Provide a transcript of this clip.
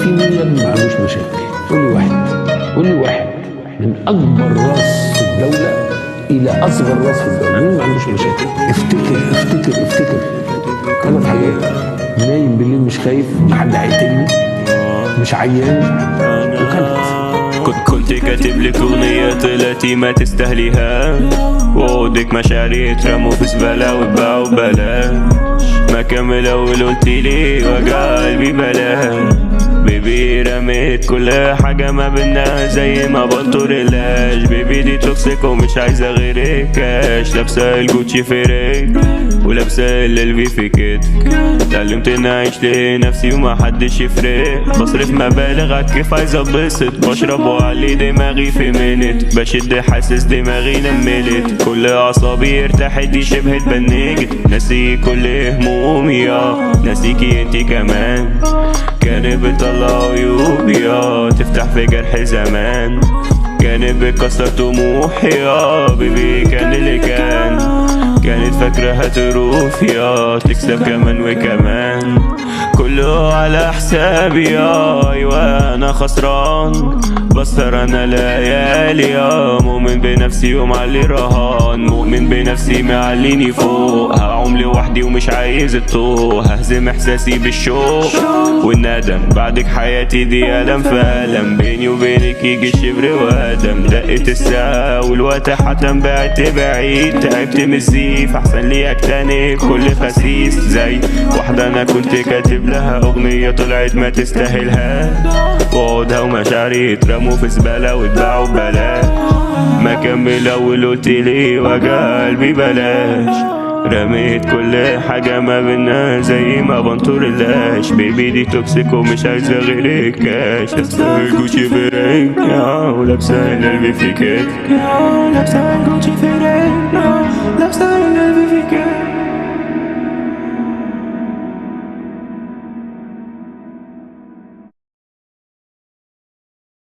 في مين يا ابني ما عندوش مشاكل؟ قول لي واحد، قول لي واحد من اكبر راس في الدوله الى اصغر راس في الدوله، مين ما عندوش مشاكل؟ افتكر افتكر افتكر 3 حاجات: نايم بالليل مش خايف محد هيقتلني، مش عيان، وكلت. كنت كاتب لك اغنية طلعتي ما تستاهليها، وعودك مشاعري اترموا في زبالة واتباعوا ببلاش. ما كمل اول قلتيلي وجع قلبي بلاش. بيبي رميت كل حاجة ما بينا زي ما بنطرلاش. بيبي دي توكسيك ومش عايزة غيرك كاش. لابسة الجوتشي في رجل ولابسة الالفي في كتفك. اتعلمت اني اعيش لنفسي ومحدش يفرق. بصرف مبالغ عالكيف عايز اتبسط. بشرب وعلي دماغي في منت. بشد حاسس دماغي نملت. كل اعصابي ارتاحت دي شبه اتبنجت. ناسي كل همومي ناسيكي انتي كمان. كانت بتطلع عيوبي تفتح في جرح زمان. كانت بتكسر طموحي بيبي كان اللي كانت فاكرة هتروح تكسب كمان وكمان. كله على حسابي ايوه انا خسران. بسهر انا ليالي مؤمن بنفسي ومعلي رهان. مؤمن بنفسي معليني فوق. هعوم لوحدي ومش عايز الطوق. ههزم احساسي بالشوق والندم. بعدك حياتي دي ألم في ألم. بيني وبينك يجي الشبر وادم. دقت الساعة والوقت حتم. بعدت بعيد تعبت من الزيف. احسن لي اكتنب كل خسيس. زي واحدة انا كنت كاتب لها اغنية طلعت ما تستاهلها. وعودها ومشاعري اترموا في زبالة واتباعوا ببلاش. ما كمل اول قلتلي وجع قلبي بلاش. رميت كل حاجة ما بينا زي ما بنطرلاش. بيبي دي توكسيك ومش عايزة غيرك كاش. لابسة الجوتشي في رجل ولابسة القلب في كتف. لابسة الجوتشي في رجل